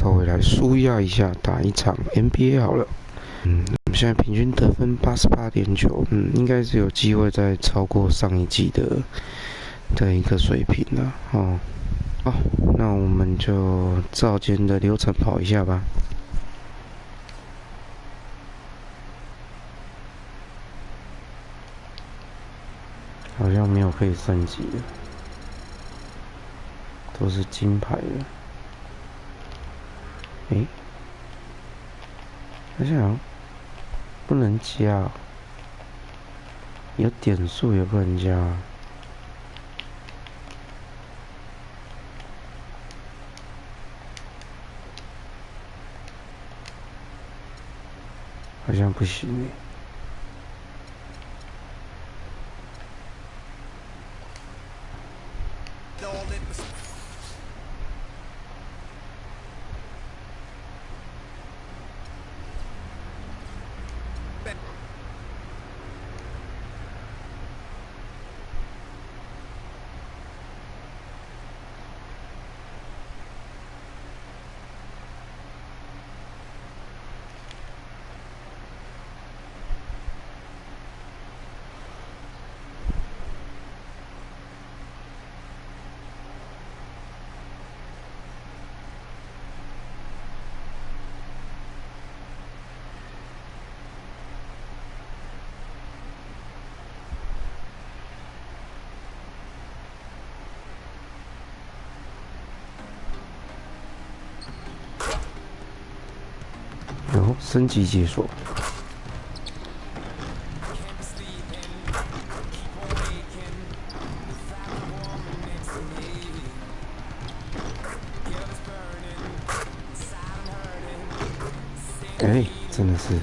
稍微来舒压一下，打一场 NBA 好了。我们现在平均得分88.9，应该是有机会再超过上一季的一个水平了。哦，好，那我们就照今天的流程跑一下吧。好像没有可以升级的，都是金牌的。好像不能加，有点数也不能加。好像不行欸。升级解锁。真的是。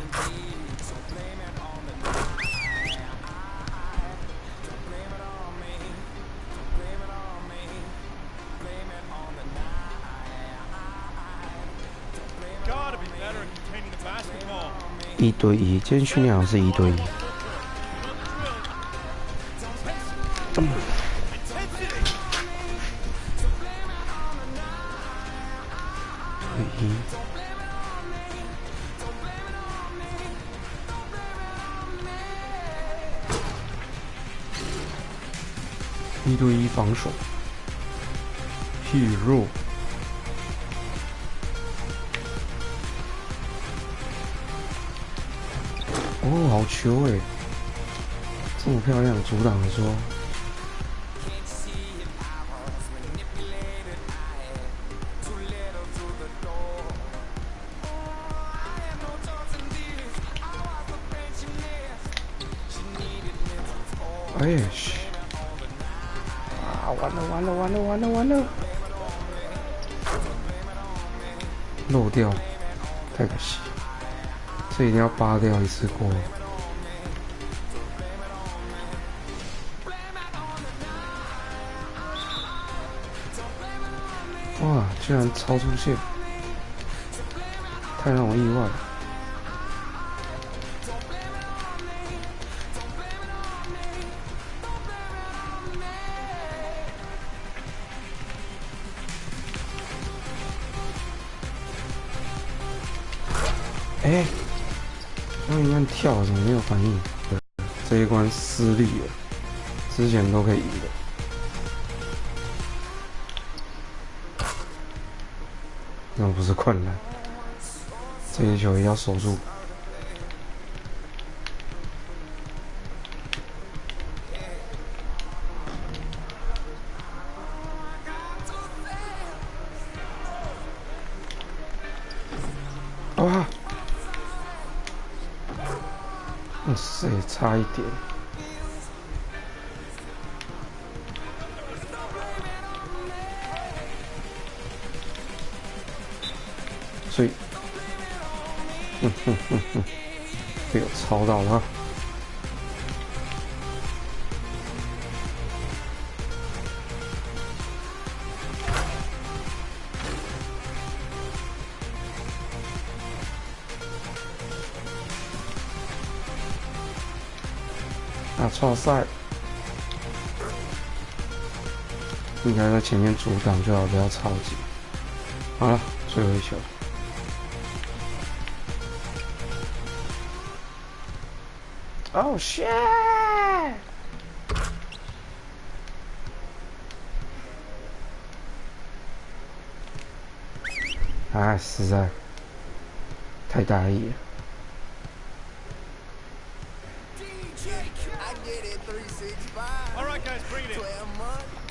1对1，今天训练好像是1对1。1对1防守 ，Hero。哦，好球欸！这么漂亮，阻挡说。完了！漏掉，太可惜。这一定要扒掉一次过。哇，居然超出线，太让我意外了。刚一按跳怎么没有反应？这一关失利了，之前都可以赢的。那不是困难，这一球也要守住。哇！哇塞，差一点。所以，被我抄到了。超赛，应该在前面阻挡就好，不要超级。好了，最后一球。Oh shit！ 啊，实在太大意了。All right, guys, bring it in.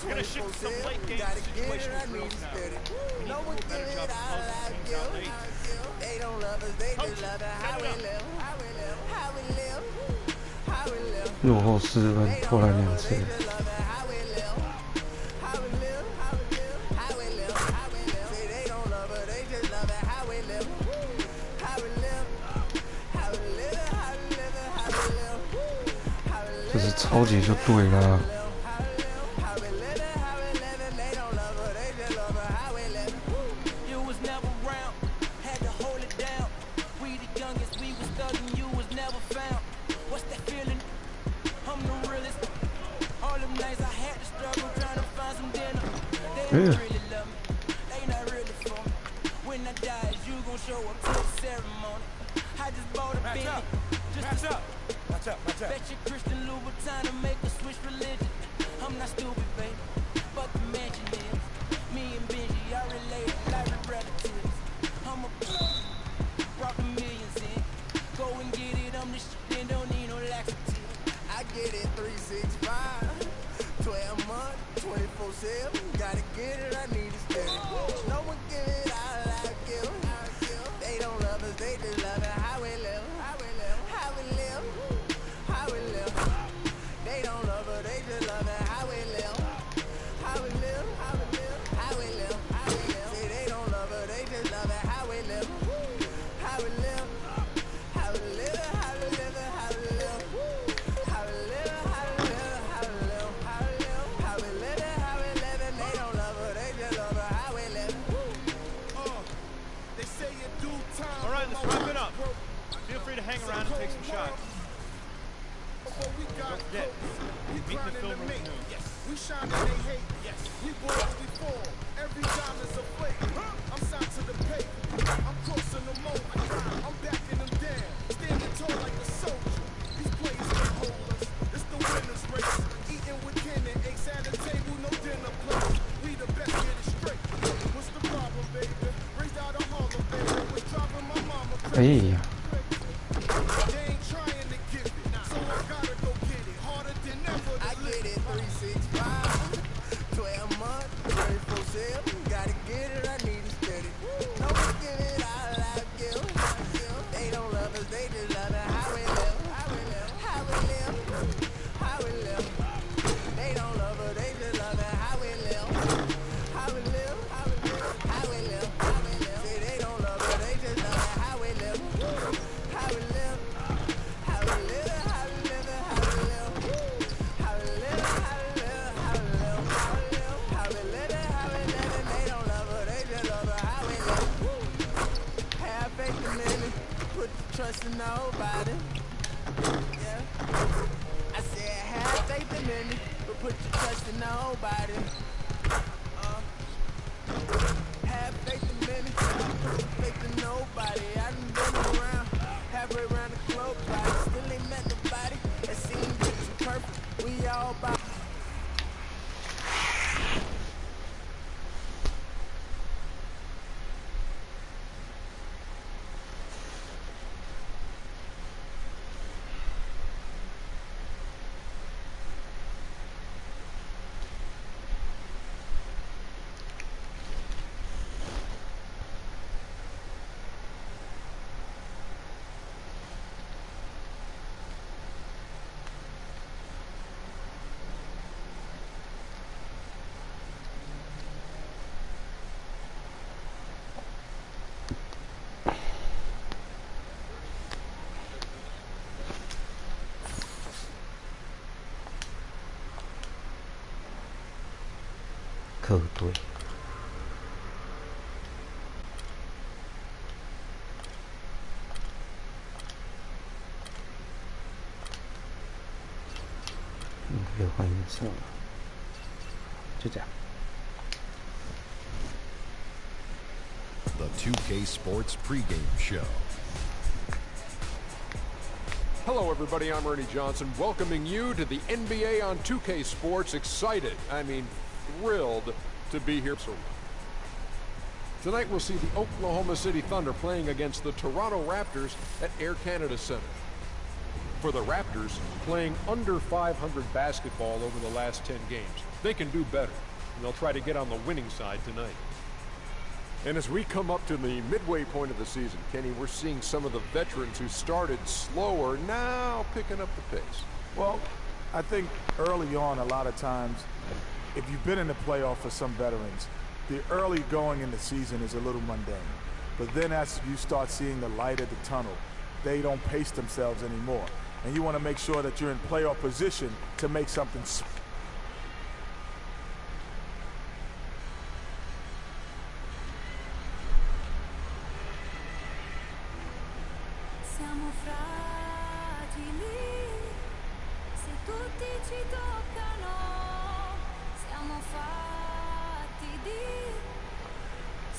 We're gonna shift some late game situational drills now. We need to do a better job of closing things out late. Coach, set it up. 落后4分，投篮2次。这是超级就对了。哎呀！ 客队。可以换颜色了，就这样。The 2K Sports pregame show. Hello everybody, I'm Ernie Johnson, welcoming you to the NBA on 2K Sports. Excited, I mean thrilled to be here. Tonight we'll see the Oklahoma City Thunder playing against the Toronto Raptors at Air Canada Center. For the Raptors, playing under 500 basketball over the last 10 games. They can do better, and they'll try to get on the winning side tonight. And as we come up to the midway point of the season, Kenny, we're seeing some of the veterans who started slower now picking up the pace. Well, I think early on, a lot of times, if you've been in the playoff for some veterans, the early going in the season is a little mundane. But then as you start seeing the light at the tunnel, they don't pace themselves anymore. And you want to make sure that you're in playoff position to make something. Siamo fragili, se tutti ci toccano, siamo fatti di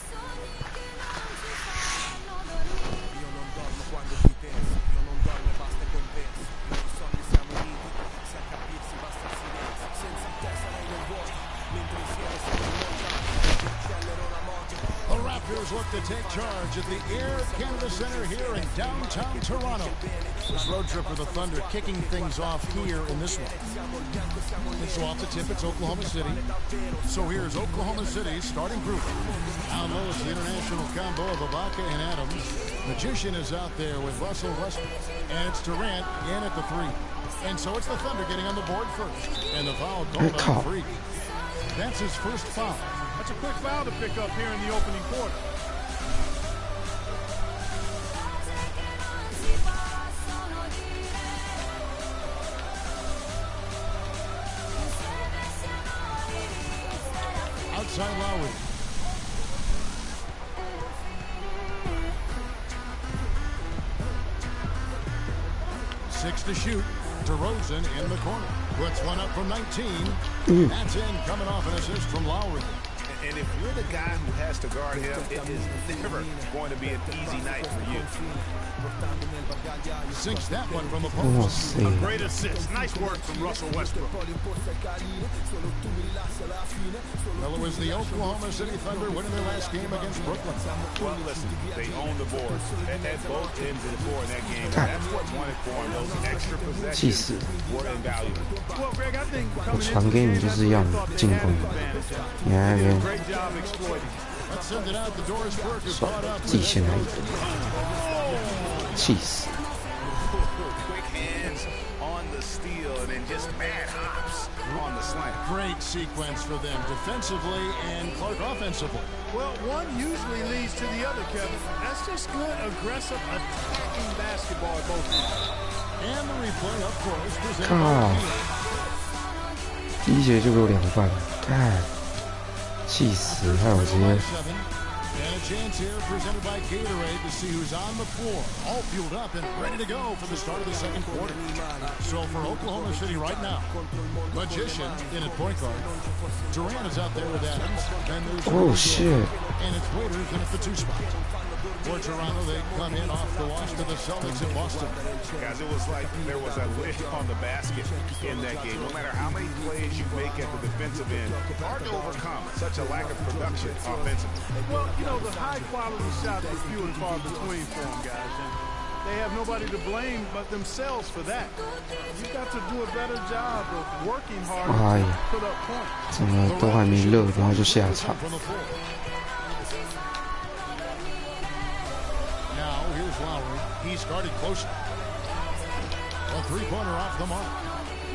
sogni che non ci fanno dormire. Io non dormo quando ti penso, io non dormo e basta e compenso. Io non so che siamo uniti, se a capirsi basta il silenzio. Senza te sarei nel vuoto, mentre insieme siamo lontani. Accelero la moto. The Raptors look to take charge at the Air Canada Center here in downtown Toronto. This road trip for the Thunder kicking things off here in this one. And so off the tip, it's Oklahoma City. So here's Oklahoma City's starting group. Down low is the international combo of Ibaka and Adams. Magician is out there with Russell Westbrook. And it's Durant in at the 3. And so it's the Thunder getting on the board first. And the foul called on Freak. That's his first foul. That's a quick foul to pick up here in the opening quarter. Outside Lowry. Six to shoot. DeRozan in the corner. Puts one up from 19. That's in, coming off an assist from Lowry. And if you're the guy who has to guard him, it is never going to be an easy night for you. Sinks that one from the post. A great assist. Nice work from Russell Westbrook. Well, it was the Oklahoma City Thunder winning their last game against Brooklyn. Well, listen, they own the board at both ends of the floor in that game. That's what wanted for them. Those extra possessions were invaluable. Well, Greg, I think 我传给你就是要你进攻，你还没 great job exploiting. Let's send it out. The Doris Burke is 爽 caught up. 自己先来一个，气死！ Quick hands on the steal and then just mad hops on the slant. Great sequence for them defensively and Clark offensively. Well, one usually leads to the other, Kevin. That's just good, aggressive, attacking basketball at both ends. And the replay, of course, presented 靠 by！ 第一节就给我2犯，看，气死！害我直接 And a chance here presented by Gatorade to see who's on the floor. All fueled up and ready to go for the start of the second quarter. So for Oklahoma City right now, Magician in at point guard. Durant is out there with Adams. And there's Oh, shit. And it's Waiters in at the 2 spot. For Toronto, they come in off the loss to the Celtics in Boston. Guys, it was like there was a lid on the basket in that game. No matter how many plays you make at the defensive end, hard to overcome such a lack of production offensively. Well, you know, the high-quality shots are few and far between for them, guys. And they have nobody to blame but themselves for that. You've got to do a better job of working hard to put up points. 怎么都还没热，然后就下场。 Now, here's Lowry. He started closer. A three-pointer off the mark.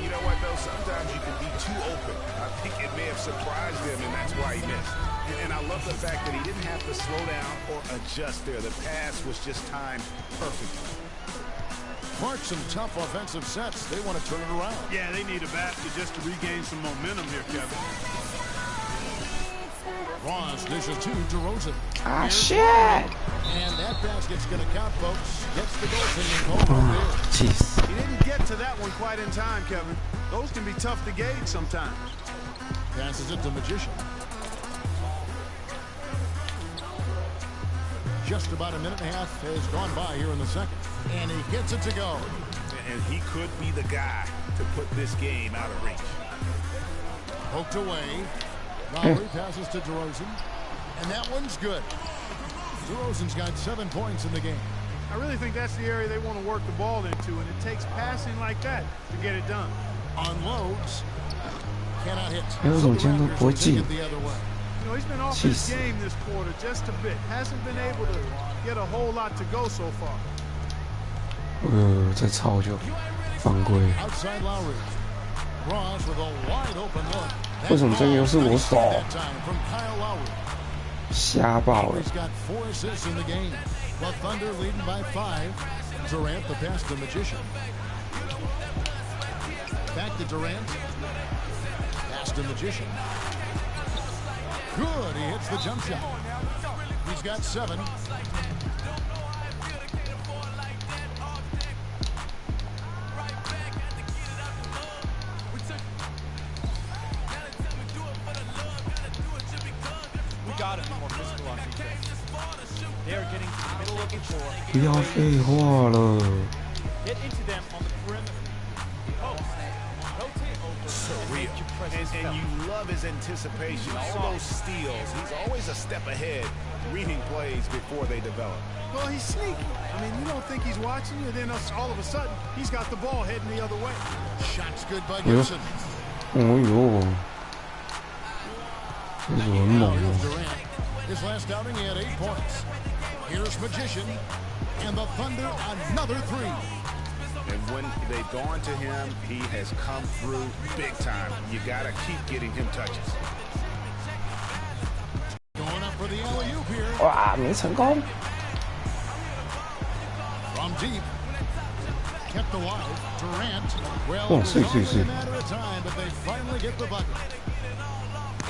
You know what, though? Sometimes you can be too open. I think it may have surprised him, and that's why he missed. And I love the fact that he didn't have to slow down or adjust there. The pass was just timed perfectly. Mark some tough offensive sets. They want to turn it around. Yeah, they need a basket just to regain some momentum here, Kevin. Ross dishes to DeRozan. Ah, shit! And that basket's going to count, folks. Gets the goaltending call right there. Jeez. He didn't get to that one quite in time, Kevin. Those can be tough to gauge sometimes. Passes it to Magician. Just about a minute and a half has gone by here in the second. And he gets it to go. And he could be the guy to put this game out of reach. Poked away. Lowry passes to DeRozan. And that one's good. DeRozan's got 7 points in the game. I really think that's the area they want to work the ball into, and it takes passing like that to get it done. Unloads. Cannot hit. So the Raptors will take it the other way. You know, he's been off his game this quarter just a bit. Hasn't been able to get a whole lot to go so far. 再抄就犯规。 Outside Lowry. Ross with a wide open look. 为什么这个又是我手？ From Kyle Lowry. 瞎爆了。 He's got 4 assists in the game. The Thunder leading by 5. Durant the pass to Magician. Back to Durant. Pass to Magician. Good. He hits the jump shot. He's got 7. Got to be more physical on defense. They are getting to the middle of the floor. 不要废话了。 Get into them on the perimeter. Post. Rotate over. Surreal. And you love his anticipation. All those steals. He's always a step ahead, reading plays before they develop. Well, he's sneaky. I mean, you don't think he's watching you, then all of a sudden, he's got the ball heading the other way. Shot's good by Gibson. 哦呦，这是很猛哦。 His last outing, he had 8 points. Here's Magician, and the Thunder another 3. And when they've gone to him, he has come through big time. You gotta keep getting him touches. Going up for the alley-oop here. 哇，没成功。 From deep. Kept alive. Durant. Well, Oh, it was see. only a matter of time, but they finally get the bucket.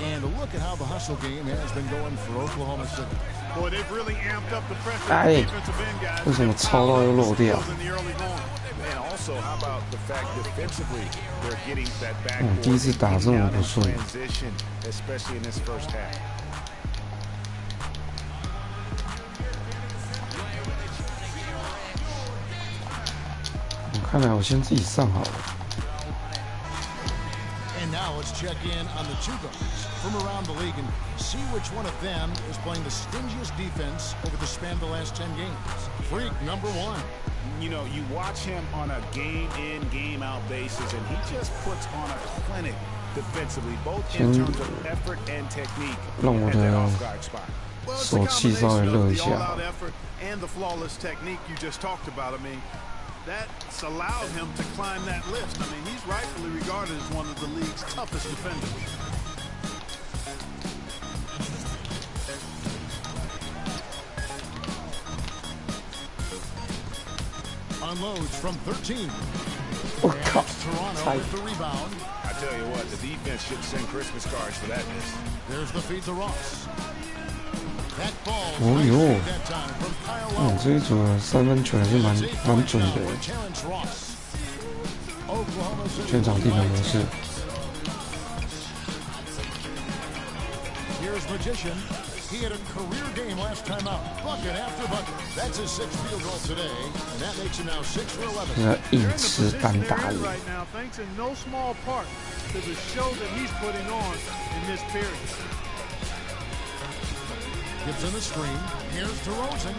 And look at how the hustle game has been going for Oklahoma City. Boy, they've really amped up the pressure Ay. on the defensive end, guys. 为什么抄到又漏掉？ In the early going. And also, how about the fact defensively, they're getting that back 第一次打这么不顺。 transition, especially in this first half. 看来我先自己上好了。 And now let's check in on the 2 guards from around the league and see which one of them is playing the stingiest defense over the span of the last 10 games. Freak number 1. You know, you watch him on a game-in, game-out basis, and he just puts on a clinic defensively, both in terms of effort and technique at that off-guard spot. Well, it's a combination of the all-out effort and the flawless technique you just talked about. I mean, that's allowed him to climb that list. I mean, he's rightfully regarded as one of the league's toughest defenders. Unloads from 13. Oh, God. Toronto with the rebound. I tell you what, the defense should send Christmas cards for that miss. There's the feed to Ross. That ball 哦呦， that time from Kyle 哦， Lowry. 这一组的3分球还是蛮准的， Terrence Ross. Oklahoma City 全场地板模式。 Here's Magician. He had a career game last time out. Bucket after bucket. That's his 6th field goal today, and that makes him now 6 for 11. 那硬吃单打里。 Right now, thanks in no small part to the show that he's putting on in this period. Gives him the screen. Here's DeRozan.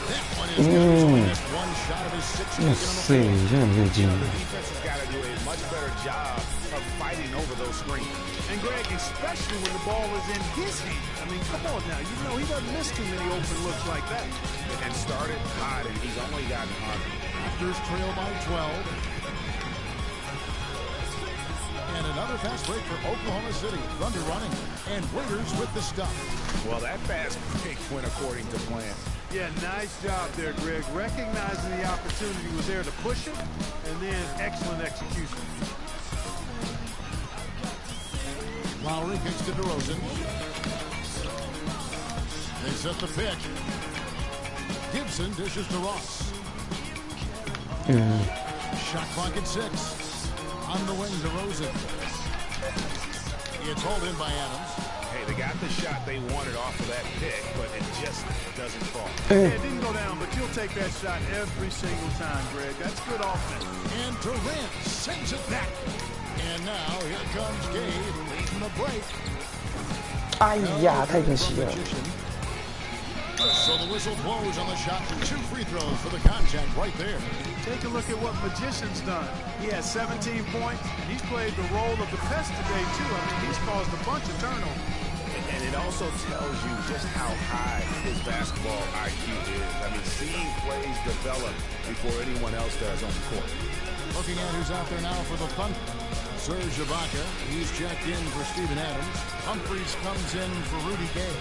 That one is good. Just one shot of his 6 哇塞，这样可以进。 The defense has got to do a much better job of fighting over those screens. And Greg, especially when the ball is in his hand. I mean, come on now. You know he doesn't miss too many open looks like that. And started hot, and he's only gotten harder. Raptors trail by 12. And another fast break for Oklahoma City. Thunder running. And Warriors with the stuff. Well, that fast break went according to plan. Yeah, nice job there, Greg. Recognizing the opportunity was there to push it, and then excellent execution. Lowry kicks to DeRozan. They set the pick. Gibson dishes to Ross. Shot clock at 6. On the wing, DeRozan. It's hauled in by Adams. Hey, Hey, they got the shot they wanted off of that pick, but it just doesn't fall. Yeah, it didn't go down, but you'll take that shot every single time, Greg. That's good offense. And Durant sends it back. And now here comes Gabe leading the break. 哎呀，太可惜了。 So the whistle blows on the shot for 2 free throws for the contact right there. Take a look at what Magician's done. He has 17 points, and he's played the role of the pest today, too. I mean, he's caused a bunch of turnovers. And it also tells you just how high his basketball IQ is. I mean, seeing plays develop before anyone else does on the court. Looking at who's out there now for the Thunder. Serge Ibaka, he's checked in for Steven Adams. Humphries comes in for Rudy Gay.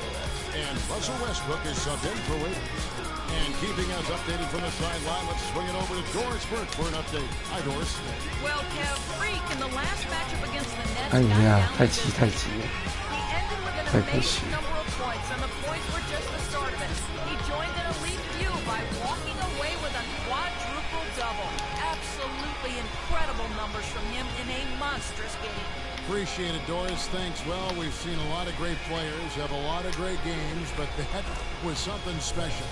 And Russell Westbrook is subbed in for Wade. And keeping us updated from the sideline, let's swing it over to Doris Burke for an update. Hi, Doris. Well, Kev, Freak in the last matchup against the Nets 哎 got 呀， down 太 to 急太急了。 He ended with an 太可惜 amazing number of points, and the points were just the start of it. He joined an elite few by walking away with a quadruple double. Absolutely incredible numbers from him in a monstrous game. Appreciate it, Doris. Thanks. Well, we've seen a lot of great players have a lot of great games, but that was something special.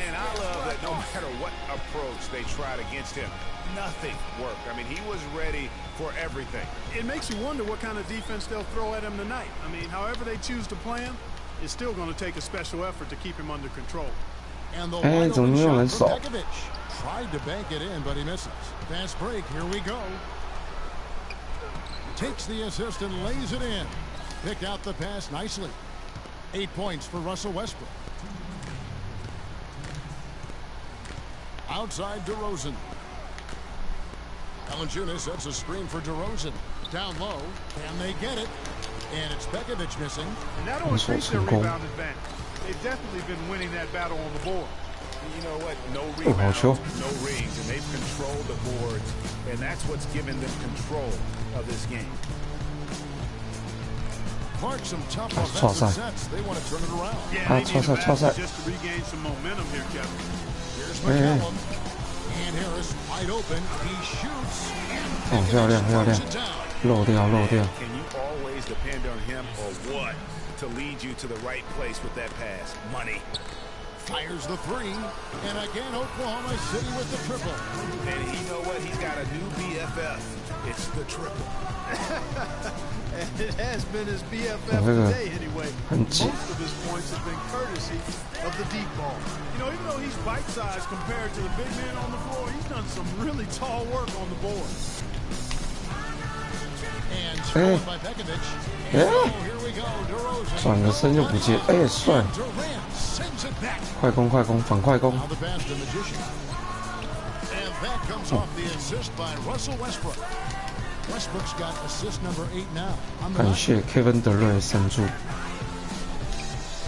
And I love that no matter what approach they tried against him, nothing worked. I mean, he was ready for everything. It makes you wonder what kind of defense they'll throw at him tonight. I mean, however they choose to play him, it's still going to take a special effort to keep him under control. And the Hey, wide open 怎么没有人 shot 守？ from Pekovic. Tried to bank it in, but he misses. Fast break. Here we go. Takes the assist and lays it in. Picked out the pass nicely. 8 points for Russell Westbrook. Outside DeRozan. Valanciunas sets a screen for DeRozan. Down low, and they get it. And it's Pekovic missing. And that'll increase their rebound advantage. They've definitely been winning that battle on the board. You know what? No 哦，好 rebounds, 球！ no rings, and they've controlled the boards, and that's what's given them control of this game. Clark some tough 超 offensive 赛！ sets. They want to turn it around. Yeah, 啊， they 超 need 赛 a 超赛！ basket just to regain some momentum here, Kevin. Here's 哎哎， McCallum. And Harris wide open. He shoots. And 哦，漂亮漂亮， throws it down. 漏掉漏掉。 Can you always depend on him or what to lead you to the right place with that pass? Money. Fires the three. And again, Oklahoma City with the triple. And you know what? He's got a new BFF. It's the triple. And it has been his BFF Oh, look at today anyway. that. Most of his points have been courtesy of the deep ball. You know, even though he's bite-sized compared to the big man on the floor, he's done some really tall work on the board. And stolen by Pekovic. And 哎， so here we go. DeRozan. 转个身就不见，哎，帅！ Durant sends it back. 快攻快攻，反快攻！ Now the pass to Magician. And that comes off the assist by Russell Westbrook. Westbrook's got assist number 8 now. On the 感 night. 谢 Kevin 德瑞神助。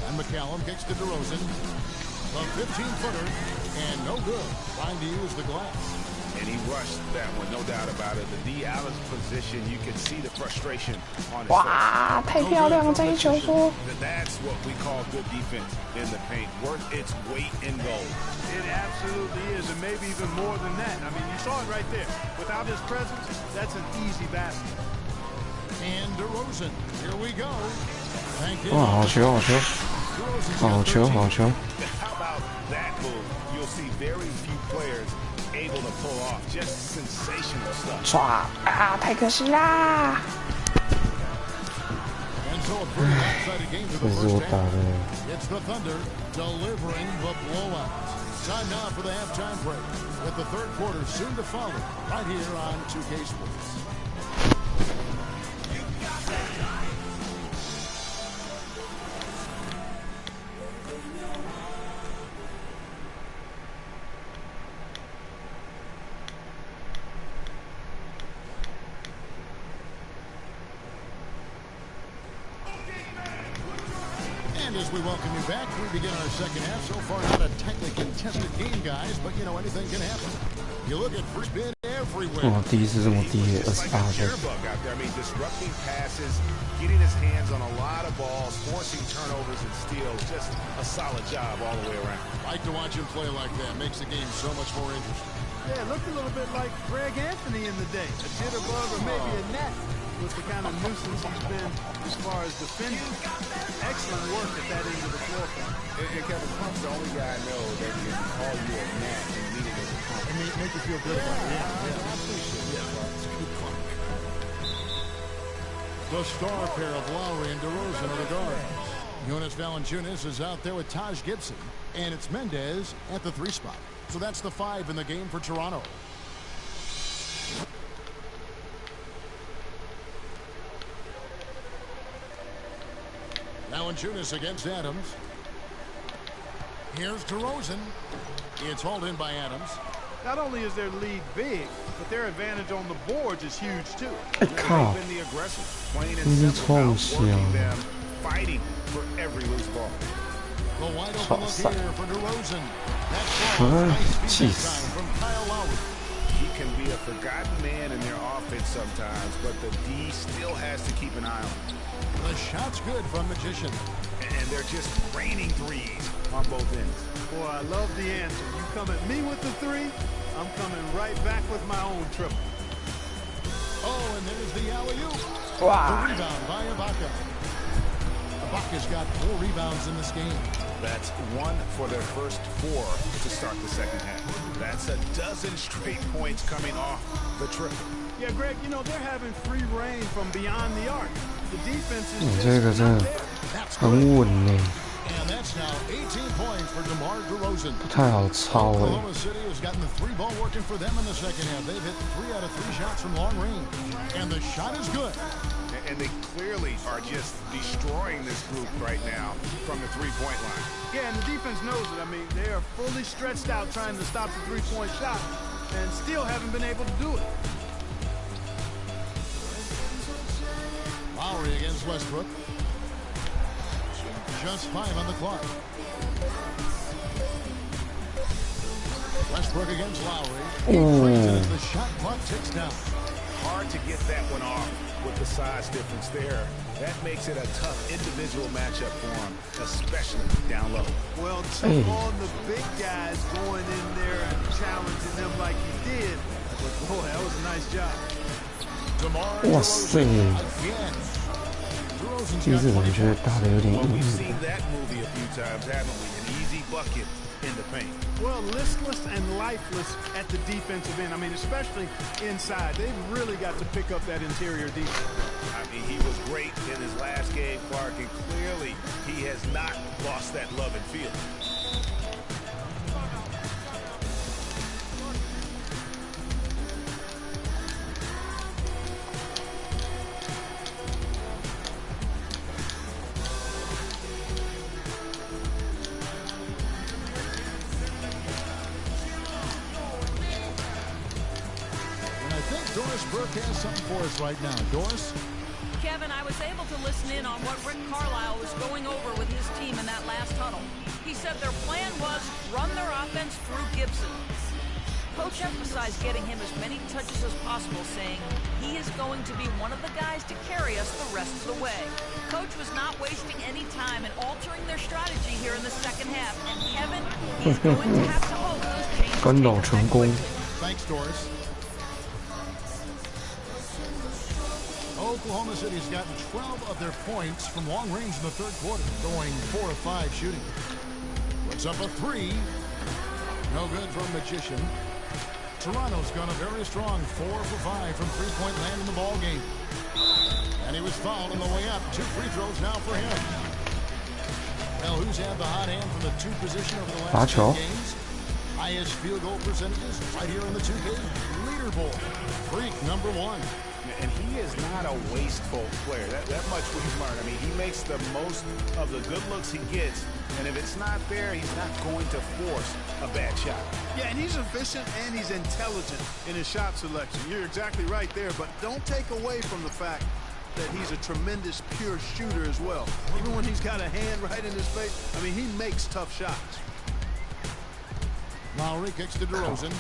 And McCallum kicks to DeRozan. A 15-footer. And no good. Trying to use the glass. And he rushed that one, no doubt about it. The D. Allen's position, you can see the frustration on his face. 哇，太漂亮了这一球说。 That's what we call good defense in the paint. Worth its weight in gold. It absolutely is, and maybe even more than that. I mean, you saw it right there. Without his presence, that's an easy basket. And DeRozan. Here we go. Thank you. 哇，好球好球， DeRozan's 好 got 球 13. 好球！ How about that move? You'll see very few players able to pull off just sensational stuff. 唰啊，太可惜啦！ And so a pretty lopsided game to 这 the 是我 first 打 half. 的。 It's the Thunder delivering the blowout. Time now for the halftime break, with the third quarter soon to follow, right here on 2K Sports. And as we welcome you back, we begin our second half. So far, not a tightly contested game, guys, but you know, anything can happen. You look at free spin everywhere. 哇，第一次这么低耶， Just 28 like a 分。 jitterbug out there. I mean, disrupting passes, getting his hands on a lot of balls, forcing turnovers and steals. Just a solid job all the way around. Like to watch him play like that. Makes the game so much more interesting. Yeah, it looked a little bit like Greg Anthony in the day. A jitterbug or maybe a net with the kind of nuisance he's been as far as defending. excellent work at that end of the floor. And Kevin Punk's the only guy I know that can call you a man and mean it as a compliment. And make you feel good about it. Yeah, I appreciate it. It's a good call. The star pair of Lowry and DeRozan are the guards. Jonas Valanciunas is out there with Taj Gibson, and it's Mendez at the 3 spot. So that's the 5 in the game for Toronto. Valanciunas against Adams. Here's DeRozan. It's hauled in by Adams. Not only is their lead big, but their advantage on the boards is huge too. They've been the aggressors, plain and simple, outworking them, fighting for every loose ball. The wide open look here for DeRozan. That's nice time from Kyle Lowry. He can be a forgotten man in their offense sometimes, but the D still has to keep an eye on him. The shot's good from Magician. And they're just raining threes on both ends. Boy, I love the answer. You come at me with the 3, I'm coming right back with my own triple. Oh, and there's the alley-oop. The rebound by Ibaka. Ibaka's got 4 rebounds in this game. That's 1 for their first 4 to start the second half. That's a dozen straight points coming off the triple. Yeah, Greg, you know, they're having free reign from beyond the arc. The defense is 这个 just 真 not 的 there. 很稳呢， And that's now 18 points for DeMar DeRozan. 不太好抄哎。 Oklahoma City has gotten the 3 ball working for them in the second half. They've hit 3 out of 3 shots from long range. And the shot is good. And they clearly are just destroying this group right now from the three-point line. Yeah, and the defense knows it. I mean, they are fully stretched out trying to stop the three-point shot and still haven't been able to do it. Lowry against Westbrook. Just 5 on the clock. Westbrook against Lowry. As the shot clock ticks down. Hard to get that one off with the size difference there. That makes it a tough individual matchup for him, especially down low. Well, took on the big guys going in there and challenging them like he did. But boy, that was a nice job. DeMar 哇塞， again. 这次我觉得打得有点 We've 硬。 seen that movie a few times, haven't we? An easy bucket in the paint. Well, listless and lifeless at the defensive end. I mean, especially inside. They've really got to pick up that interior defense. I mean, he was great in his last game, Clark, and clearly he has not lost that love and feel. Doris Burke has something for us right now. Doris? Kevin, I was able to listen in on what Rick Carlisle was going over with his team in that last huddle. He said their plan was run their offense through Gibson. Coach emphasized getting him as many touches as possible, saying he is going to be one of the guys to carry us the rest of the way. Coach was not wasting any time in altering their strategy here in the second half, and Kevin, he's going to have to hope those changes take effect quickly. Thanks, Doris. Oklahoma City's gotten 12 of their points from long range in the third quarter, going 4 of 5 shooting. Puts up a 3. No good from Magician. Toronto's gone a very strong 4 for 5 from three-point land in the ball game. And he was fouled on the way up. 2 free throws now for him. Well, who's had the hot hand from the 2 position over the last 10 games? Highest field goal percentages right here on the 2K leaderboard. Freak number 1. And he is not a wasteful player. That much we've learned. I mean, he makes the most of the good looks he gets, and if it's not there, he's not going to force a bad shot. Yeah, and he's efficient and he's intelligent in his shot selection. You're exactly right there, but don't take away from the fact that he's a tremendous pure shooter as well. Even when he's got a hand right in his face, I mean, he makes tough shots. Lowry kicks to DeRozan.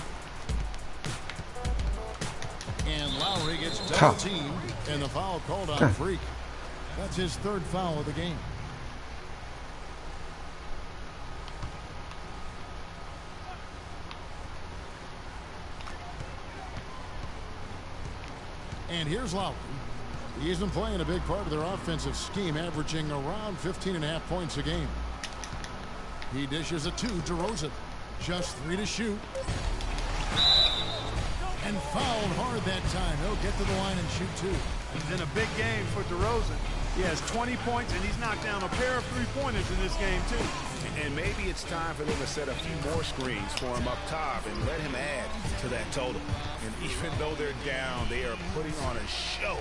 And Lowry gets double teamed, and the foul called on Freak. That's his 3rd foul of the game. And here's Lowry. He's been playing a big part of their offensive scheme, averaging around 15.5 points a game. He dishes it to DeRozan. Just 3 to shoot. And fouled hard that time. He'll get to the line and shoot 2. It's been a big game for DeRozan. He has 20 points, and he's knocked down a pair of three-pointers in this game, too. And maybe it's time for them to set a few more screens for him up top and let him add to that total. And even though they're down, they are putting on a show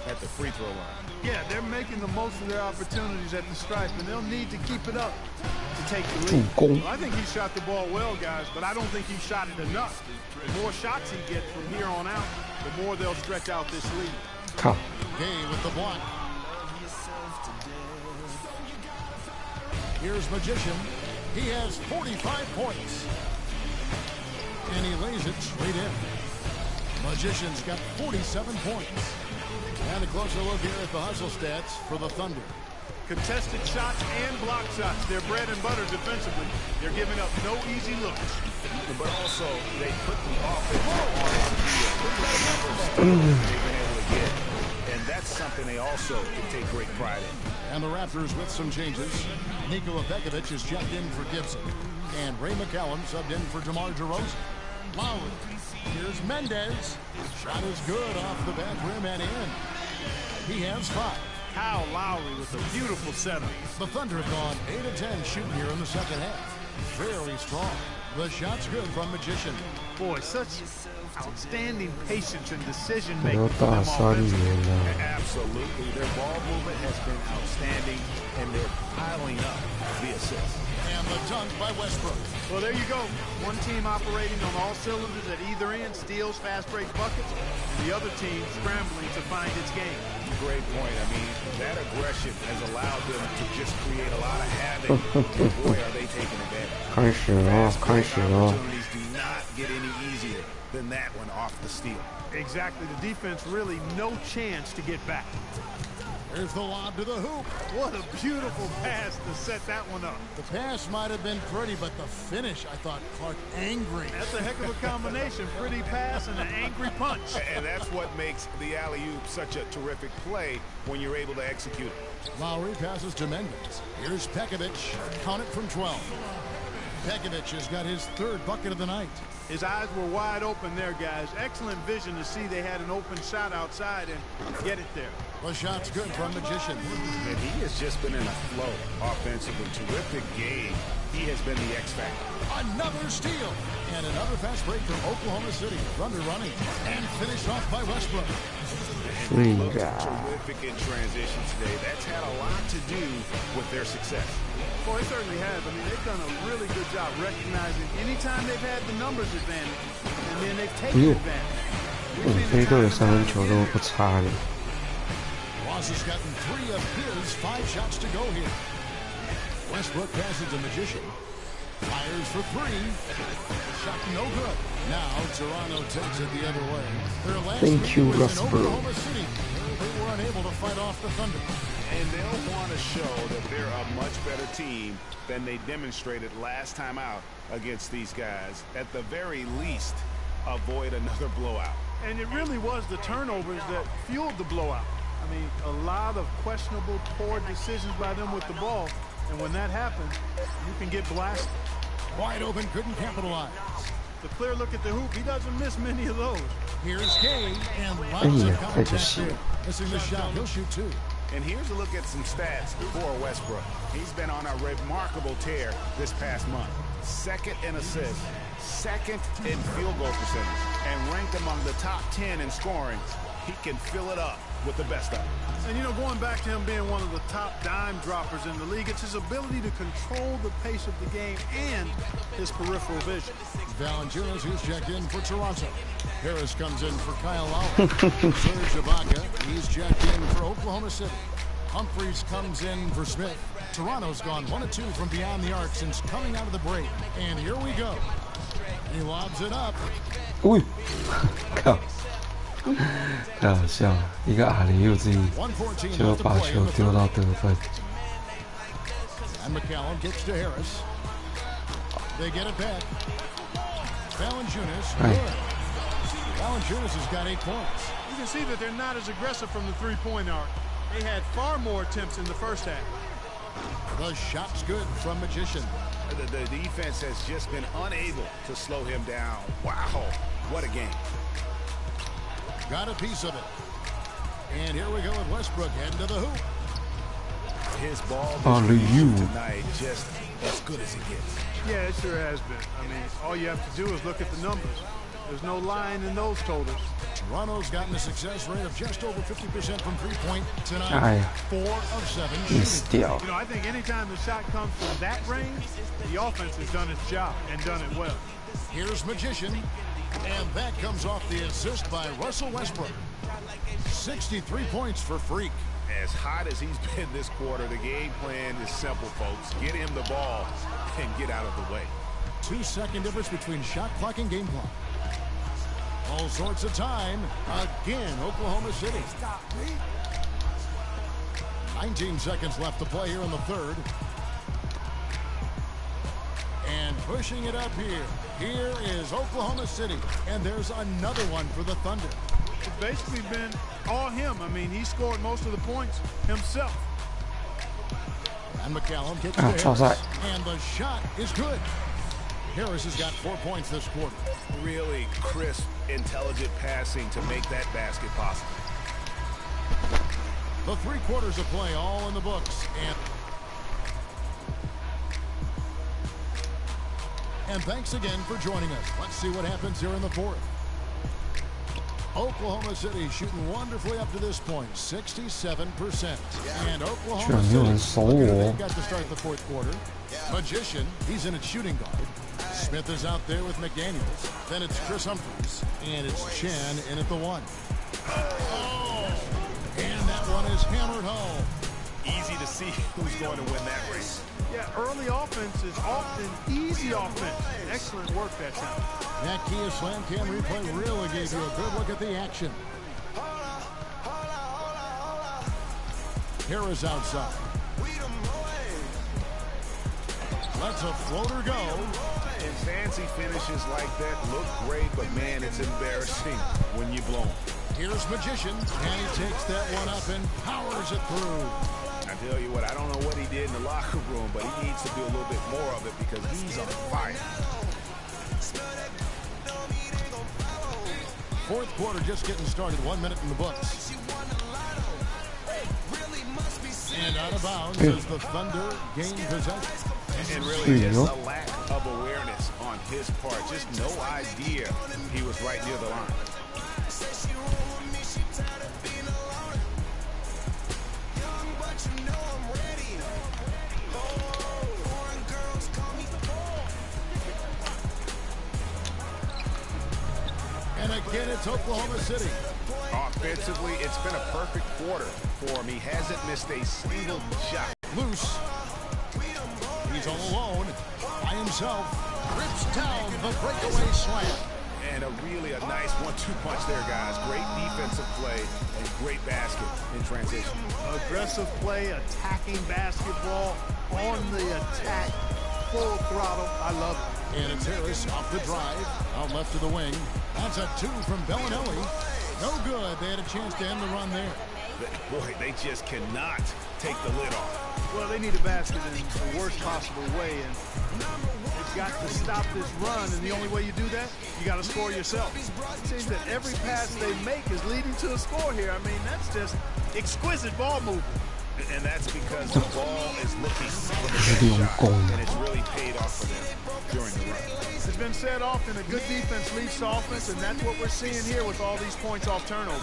at the free throw line. Yeah, they're making the most of their opportunities at the stripe, and they'll need to keep it up to take the lead. Well, I think he shot the ball well, guys, but I don't think he shot it enough. The more shots he gets from here on out, the more they'll stretch out this lead. Gay with the block. Here's Magician. He has 45 points. And he lays it straight in. Magician's got 47 points. And a closer look here at the hustle stats for the Thunder. Contested shots and block shots. They're bread and butter defensively. They're giving up no easy looks. But also, they put the offense on the numbers they've been able to get. And that's something they also can take great pride in. And the Raptors with some changes. Nikola Pekovic is checked in for Gibson. And Ray McCallum subbed in for DeMar DeRozan. Lowry. Here's Mendez. Shot is good off the back rim and in. He has 5. Kyle Lowry with a beautiful setup. The Thunder have gone 8 of 10 shooting here in the second half. Very strong. The shot's good from Magician. Boy, such outstanding patience and decision-making for them offensively. Absolutely. Their ball movement has been outstanding, and they're piling up the assists. And the dunk by Westbrook. Well, there you go. One team operating on all cylinders at either end, steals, fast break buckets, and the other team scrambling to find its game. Great point. I mean, that aggression has allowed them to just create a lot of havoc. And boy, are they taking advantage. Opportunities do not get any easier than that one off the steal. Exactly. The defense really no chance to get back. There's the lob to the hoop. What a beautiful pass to set that one up. The pass might have been pretty, but the finish, I thought, Clark, angry. That's a heck of a combination. Pretty pass and an angry punch. And that's what makes the alley-oop such a terrific play when you're able to execute it. Lowry passes to Mendez. Here's Pekovic. Count it from 12. Pekovic has got his 3rd bucket of the night. His eyes were wide open there, guys. Excellent vision to see they had an open shot outside and get it there. The shot's good from Magician. And he has just been in a flow offensively. Terrific game. He has been the X factor. Another steal. And another fast break from Oklahoma City. Thunder running. And finished off by Westbrook. And he looks terrific in transition today. That's had a lot to do with their success. Well, it certainly has. I mean, they've done a really good job recognizing anytime they've had the numbers advantage, and then they've taken advantage. We've seen the time they Ross has gotten 3 of his 5 shots to go here. Westbrook passes to Magician. Fires for 3. Shot no good. Now Toronto takes it the other way. Their last game was in Oklahoma City. They were unable to fight off the Thunder. And they'll want to show that they're a much better team than they demonstrated last time out against these guys. At the very least, avoid another blowout. And it really was the turnovers that fueled the blowout. I mean, a lot of questionable, poor decisions by them with the ball. And when that happens, you can get blasted. Wide open, couldn't capitalize. The clear look at the hoop, he doesn't miss many of those. Here's Gay, and lots of contact there. Missing the shot, he'll shoot 2. And here's a look at some stats for Westbrook. He's been on a remarkable tear this past month. 2nd in assists, 2nd in field goal percentage, and ranked among the top 10 in scoring. He can fill it up with the best of it. And, you know, going back to him being one of the top dime droppers in the league, it's his ability to control the pace of the game and his peripheral vision. Valanciunas, who's checked in for Toronto. Harris comes in for Kyle Lowry. Serge Ibaka, he's checked in for Oklahoma City. Humphreys comes in for Smith. Toronto's gone 1 of 2 from beyond the arc since coming out of the break. And here we go. He lobs it up. 太好笑了，一个阿里又自己就把球丢到得分。And McCallum gets to Harris. They get it back. Valanciunas, good. Valanciunas has got 8 points. You can see that they're not as aggressive from the three-point arc. They had far more attempts in the first half. The shot's good from Magician. The defense has just been unable to slow him down. Wow, what a game. Got a piece of it. And here we go with Westbrook heading to the hoop. His ball tonight just as good as it gets. Yeah, it sure has been. I mean, all you have to do is look at the numbers. There's no lying in those totals. Toronto's gotten a success rate of just over 50% from three-point tonight. 4 of 7 shooting. You know, I think anytime the shot comes from that range, the offense has done its job and done it well. Here's Magician, and that comes off the assist by Russell Westbrook. 63 points for Freak. As hot as he's been this quarter, the game plan is simple, folks. Get him the ball and get out of the way. 2-second difference between shot clock and game clock. All sorts of time. Again, Oklahoma City. 19 seconds left to play here in the third. And pushing it up here. Here is Oklahoma City. And there's another one for the Thunder. It's basically been all him. I mean, he scored most of the points himself. And McCallum kicks to Harris. And the shot is good. Harris has got 4 points this quarter. Really crisp, intelligent passing to make that basket possible. The 3 quarters of play all in the books. And thanks again for joining us. Let's see what happens here in the fourth. Oklahoma City shooting wonderfully up to this point, 67%. And Oklahoma City got to start the fourth quarter. Magician, he's in at shooting guard. Smith is out there with McDaniels. Then it's Chris Humphries. And it's Chen in at the 1. Oh! And that one is hammered home. Easy to see who's going to win that race. Yeah, early offense is often easy offense. Excellent work that time. That Kia Slam Cam replay really gave you a good look at the action. Harris outside. Lets a floater go. And fancy finishes like that look great, but man, it's embarrassing when you blow them. Here's Magician, and he takes that one up and powers it through. I tell you what, I don't know what he did in the locker room, but he needs to do a little bit more of it because he's on fire. Fourth quarter just getting started, 1 minute in the books. And out of bounds as the Thunder gain possession. And really just a lack of awareness on his part. Just no idea he was right near the line. And again, it's Oklahoma City. Offensively, it's been a perfect quarter for him. He hasn't missed a single shot. Loose. He's all alone by himself. Rips down the breakaway slam. And a nice 1-2 punch there, guys. Great defensive play and great basket in transition. Aggressive play, attacking basketball, on the attack, full throttle. I love it. And it's Harris off the drive, out left to the wing. That's a 2 from Bellinelli. No good. They had a chance to end the run there. Boy, they just cannot take the lid off. Well, they need a basket in the worst possible way, and they've got to stop this run, and the only way you do that, you got to score yourself. It seems that every pass they make is leading to a score here. I mean, that's just exquisite ball movement. And that's because the ball is looking for the next shot, and it's really paid off for them during the run. It's been said often, a good defense leads to offense, and that's what we're seeing here with all these points off turnovers.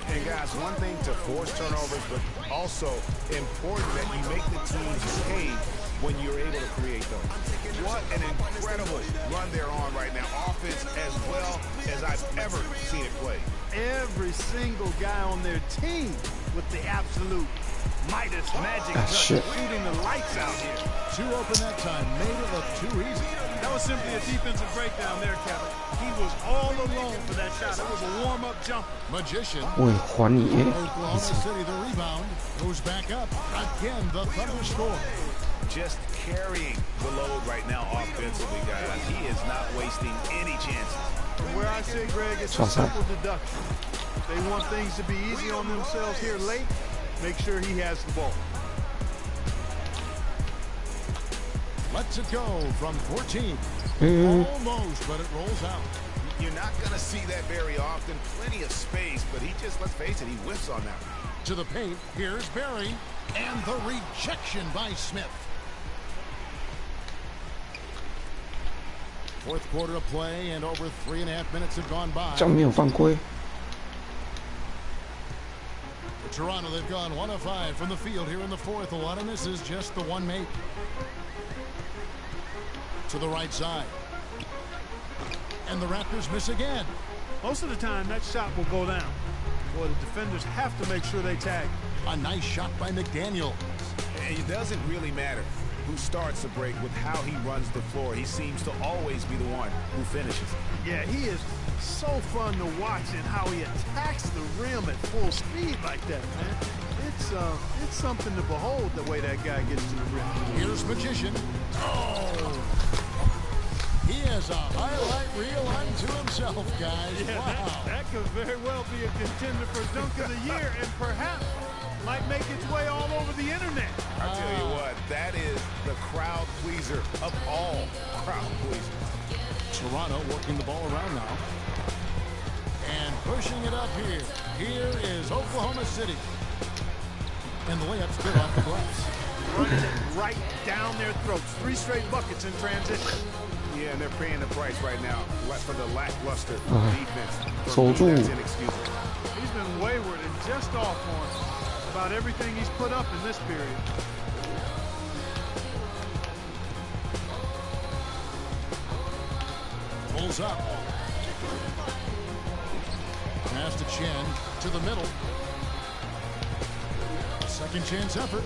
And guys, one thing to force turnovers, but also important that you make the team behave when you're able to create those. What an incredible run they're on right now. Offense as well as I've ever seen it play. Every single guy on their team with the absolute Midas magic touch, shooting the lights out here. 2 open that time, made it look too easy. That was simply a defensive breakdown there, Kevin. He was all alone for that shot. It was a warm-up jumper. Magician. Oklahoma City, the rebound, goes back up. Again, the Thunder score. Just carrying the load right now offensively, guys. He is not wasting any chances. From where I sit, Greg, it's a simple deduction. They want things to be easy on themselves here late. Make sure he has the ball. Lets it go from 14. Almost, but it rolls out. You're not going to see that very often. Plenty of space, but he just, let's face it, he whiffs on that. To the paint, here's Barry, and the rejection by Smith. Fourth quarter of play, and over 3.5 minutes have gone by. 这样没有犯规。 Toronto, they've gone 1 of 5 from the field here in the fourth. A lot of misses, just the one make. To the right side. And the Raptors miss again. Most of the time, that shot will go down. Boy, the defenders have to make sure they tag. A nice shot by McDaniel. It doesn't really matter who starts the break with how he runs the floor. He seems to always be the one who finishes. Yeah, he is so fun to watch and how he attacks the rim at full speed like that, man. It's something to behold the way that guy gets to the rim. Here's Magician. Oh! He has a highlight reel unto himself, guys. Yeah, wow. that could very well be a contender for Dunk of the Year and perhaps might make its way all over the internet. I'll tell you what, that is the crowd pleaser of all crowd pleasers. Toronto working the ball around now. And pushing it up here. Here is Oklahoma City. And the layup's good off the glass. Runs it right down their throats. 3 straight buckets in transition. Yeah, and they're paying the price right now for the lackluster defense. That's inexcusable. He's been wayward and just off on about everything he's put up in this period. Pulls up. Pass to Chen to the middle. Second chance effort.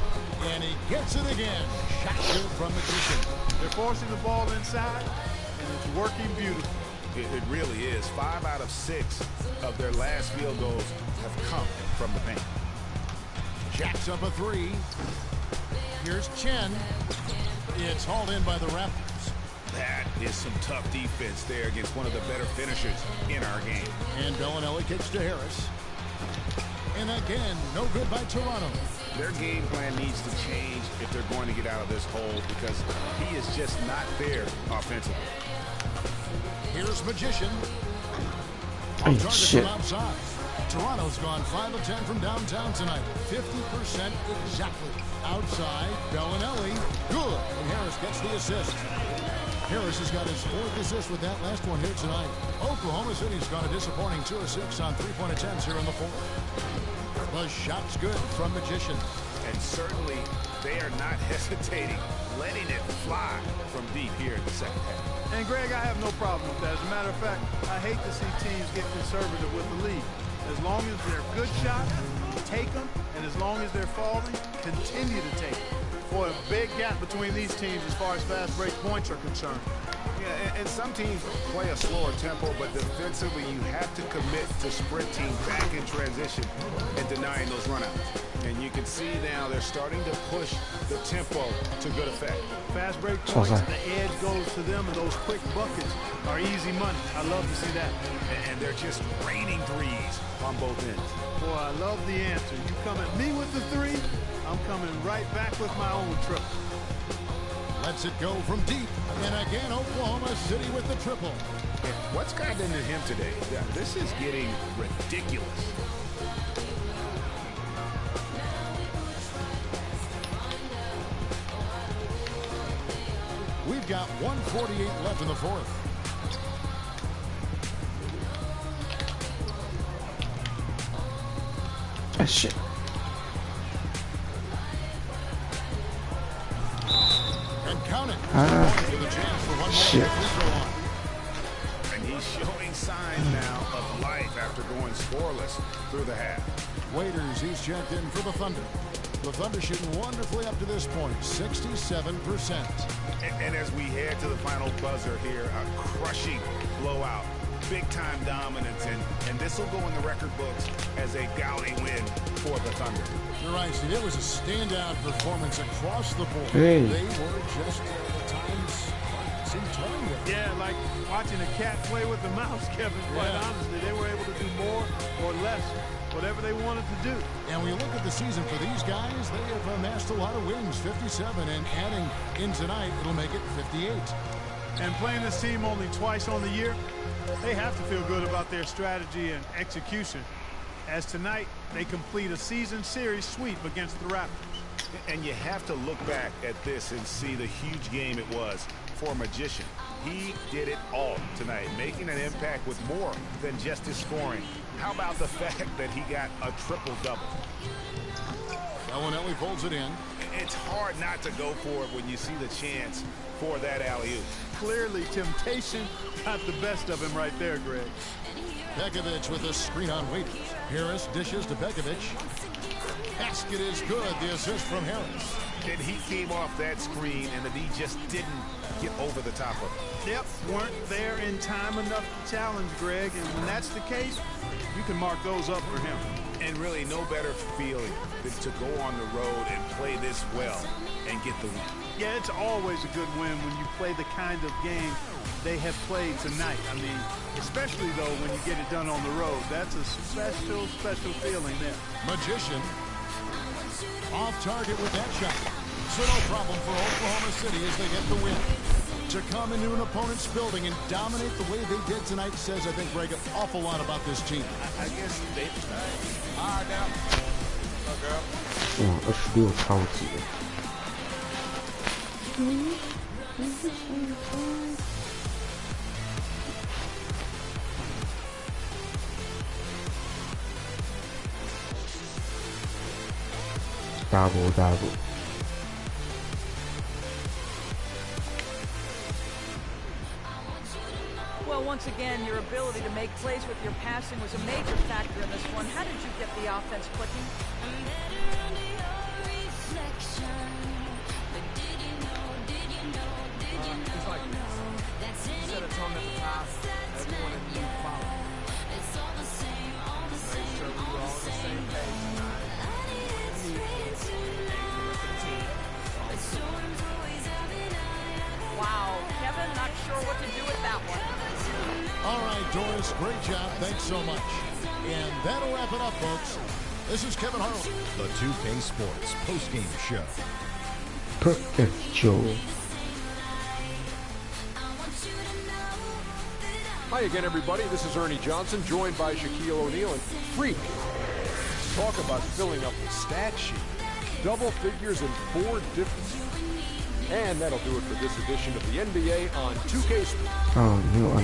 And he gets it again. Shot good from Magician. They're forcing the ball inside, and it's working beautifully. It really is. 5 out of 6 of their last field goals have come from the paint. Jacks up a 3. Here's Chen. It's hauled in by the Raptors. That is some tough defense there against one of the better finishers in our game. And Bellinelli kicks to Harris. And again, no good by Toronto. Their game plan needs to change if they're going to get out of this hole because he is just not there offensively. Here's Magician. Hey, Target shit. from outside. Toronto's gone 5 of 10 from downtown tonight. 50% exactly. Outside, Bellinelli. Good. And Harris gets the assist. Harris has got his 4th assist with that last one here tonight. Oklahoma City's got a disappointing 2 of 6 on 3-point attempts here in the fourth. The shot's good from Magician. And certainly they are not hesitating, letting it fly from deep here in the second half. And Greg, I have no problem with that. As a matter of fact, I hate to see teams get conservative with the lead. As long as they're good shots, take them, and as long as they're falling, continue to take them. Boy, a big gap between these teams as far as fast break points are concerned. Yeah, and some teams play a slower tempo, but defensively you have to commit to sprinting back in transition and denying those runouts. And you can see now they're starting to push the tempo to good effect. Fast break points, the edge goes to them, and those quick buckets are easy money. I love to see that. And they're just raining threes on both ends. Boy, I love the answer. You come at me with the 3, I'm coming right back with my own triple. Lets it go from deep. And again, Oklahoma City with the triple. What's gotten into him today? Yeah, this is getting ridiculous. We've got 1:48 left in the fourth. Ah, shit. And count it. Shit. And he's showing signs now of life after going scoreless through the half. Waiters, he's checked in for the Thunder. The Thunder shooting wonderfully up to this point, 67%. And as we head to the final buzzer here, a crushing blowout, big-time dominance, and this will go in the record books as a gaudy win for the Thunder. You're right, Steve. It was a standout performance across the board. Hey. They were just at times see toying with it. Yeah, like watching a cat play with a mouse, Kevin, quite honestly. They were able to do more or less, whatever they wanted to do. And when you look at the season for these guys, they have amassed a lot of wins, 57, and adding in tonight, it'll make it 58. And playing this team only twice on the year, they have to feel good about their strategy and execution. As tonight, they complete a season series sweep against the Raptors. And you have to look back at this and see the huge game it was for a magician. He did it all tonight, making an impact with more than just his scoring. How about the fact that he got a triple-double? Bellinelli folds it in. It's hard not to go for it when you see the chance for that alley-oop. Clearly, temptation got the best of him right there, Greg. Begovic with a screen on Waiters. Harris dishes to Begovic. Basket is good. The assist from Harris. And he came off that screen, and he just didn't get over the top of it. Yep, weren't there in time enough to challenge Greg, and when that's the case, you can mark those up for him. And really no better feeling than to go on the road and play this well and get the win. Yeah, it's always a good win when you play the kind of game they have played tonight. I mean, especially, though, when you get it done on the road. That's a special, special feeling there. Magician off target with that shot. So no problem for Oklahoma City as they get the win. To come into an opponent's building and dominate the way they did tonight says, I think, Greg, an awful lot about this team. I guess they... All right, now. Look, girl. 26超级。double。 Well, once again, your ability to make plays with your passing was a major factor in this one. How did you get the offense clicking? It's like you set a tone at the top, everyone in the league followed. Make sure we were all on the same page tonight. Wow, Kevin, not sure what to do with that one. All right, Doris, great job. Thanks so much. And that'll wrap it up, folks. This is Kevin Harlan. The 2K Sports postgame show. Hi again, everybody. This is Ernie Johnson, joined by Shaquille O'Neal and Freak. Talk about filling up the stat sheet. Double figures in 4 different... And that'll do it for this edition of the NBA on 2K Sports. Oh, no,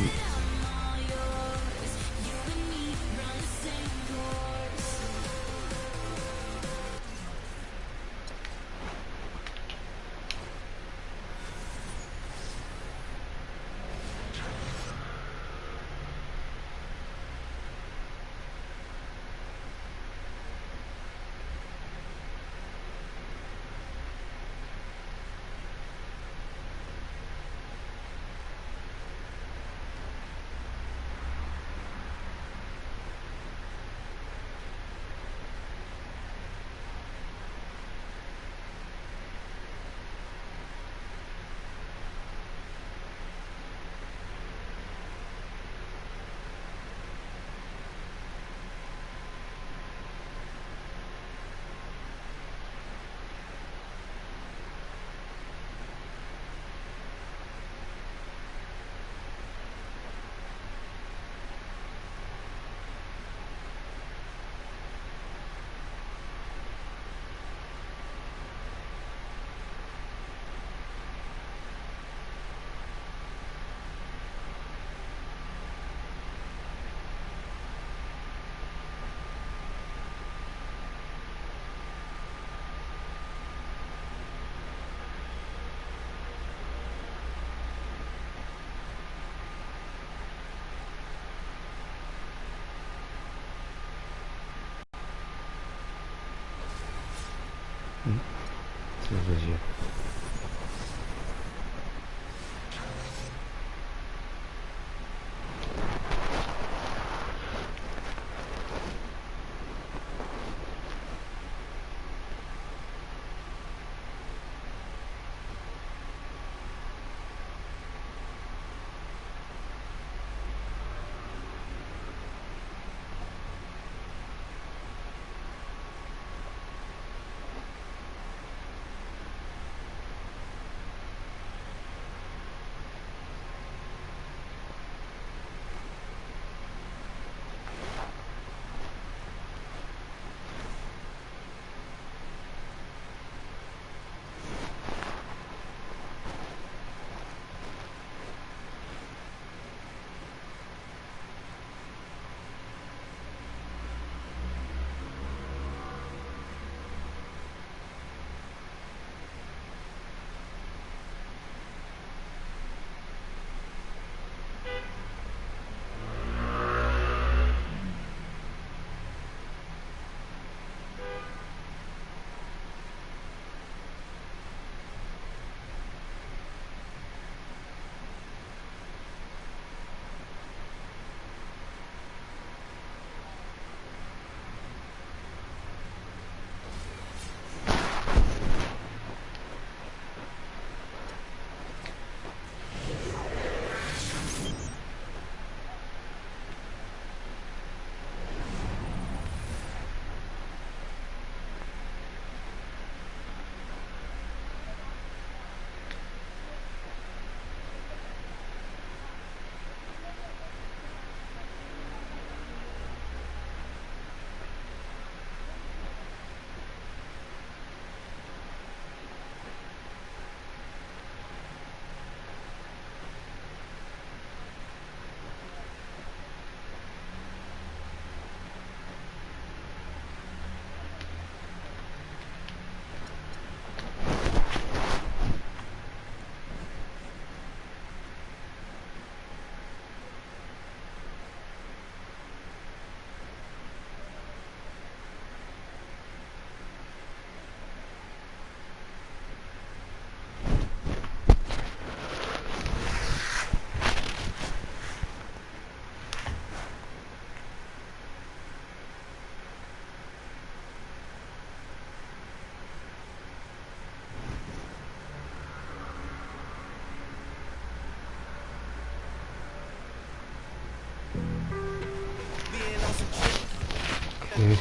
OK，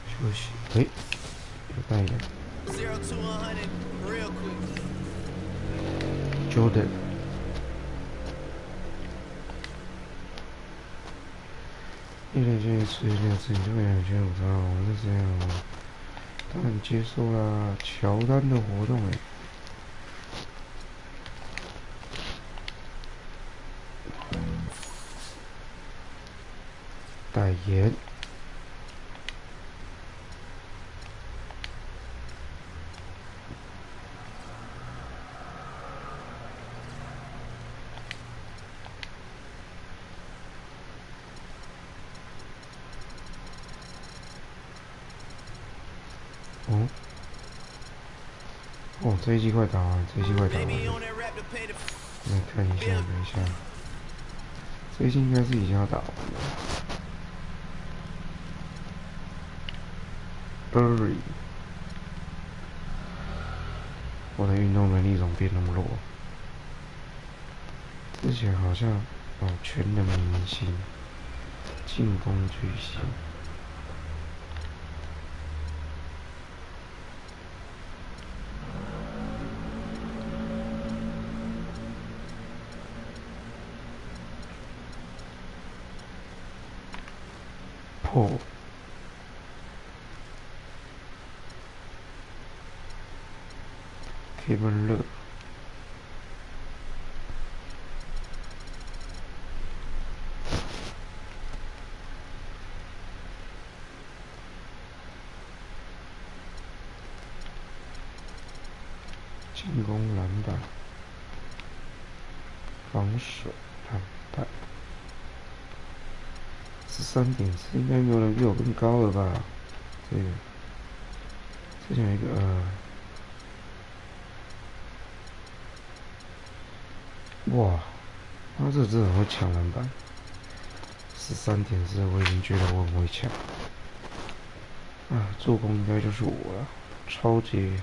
休息。哎，有带人。Jordan。1.7吃1.4，你就2.5套，是这样吗？当然接受啦，乔丹的活动哎。代言。哦，这一季快打完，这一季快打完了。来看一下，等一下，这一季应该是已经要打完了。Burry， 我的运动能力怎么变那么弱？之前好像全能明星，进攻巨星。破。Kevin Love。进攻篮板，防守篮板，13.4，应该没有人比我更高了吧？对，之前有一个哇，他这真的很会抢篮板，13.4，我已经觉得我很会抢。啊，助攻应该就是我了，超级。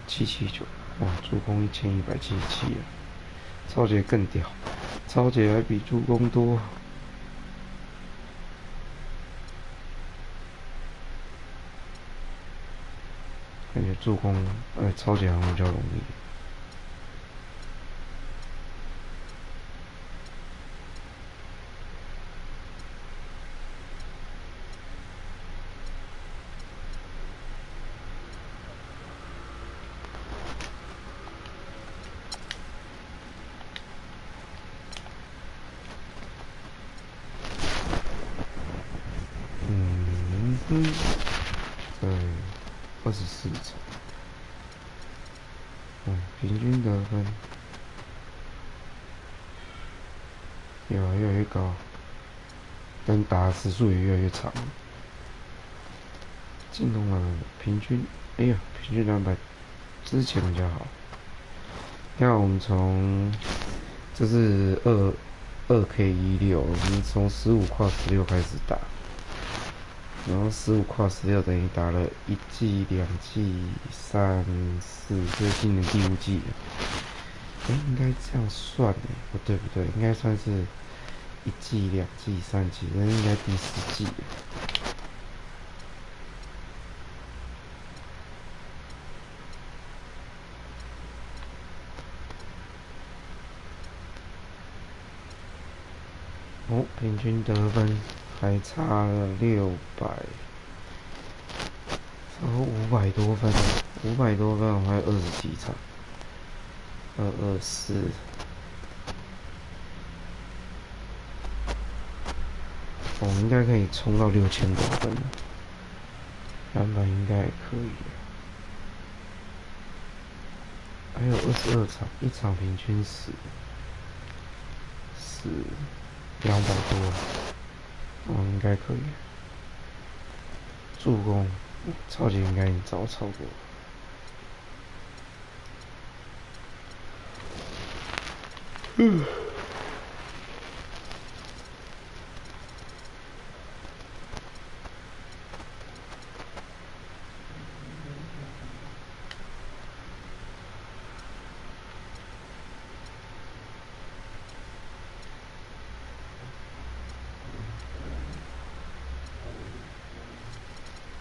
779，哇，助攻1177了，超杰更屌，超杰还比助攻多。感觉助攻，超杰好像比较容易。对，24场，平均得分越来越高，但打的次数也越来越长。进攻了平均，平均200，之前比较好。你看我们从，这是2K16，我们从15跨16开始打。然后15跨16等于打了1季、2季、3、4，这是今年第5季了。应该这样算不对，应该算是1季、2季、3季，那应该第4季了。平均得分还差了600，差500多分，500多分，我还有20几场，224，我们应该可以冲到6000多分了，篮板应该也可以了。还有22场，一场平均10，200多，应该可以。助攻超级应该已经早超过。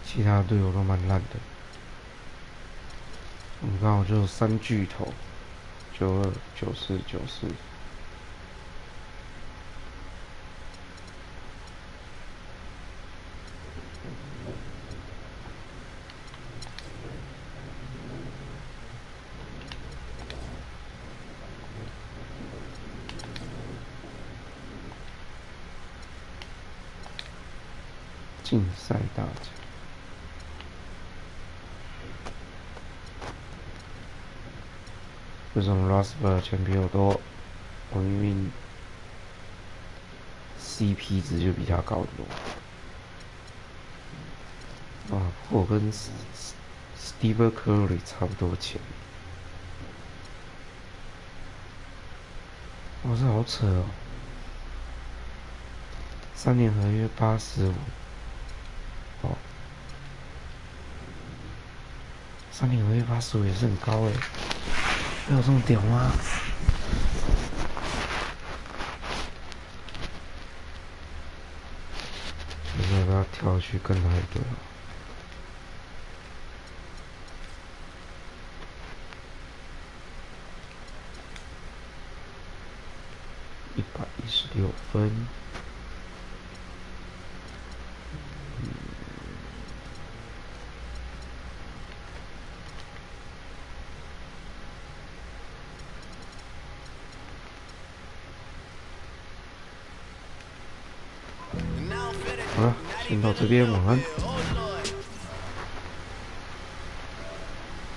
其他队友都蛮烂的。我们刚好就有3巨头，92、94、94。竞赛大奖。为什么 Rosberg 钱比我多？我明明 CP 值就比他高很多。啊，不过我跟 Steve Curry 差不多钱。哇，这好扯哦！3年合约85。哦，3年合约85也是很高诶。还有这么屌吗？你要不要跳去跟他一队啊？116分。好了，先到这边，晚安。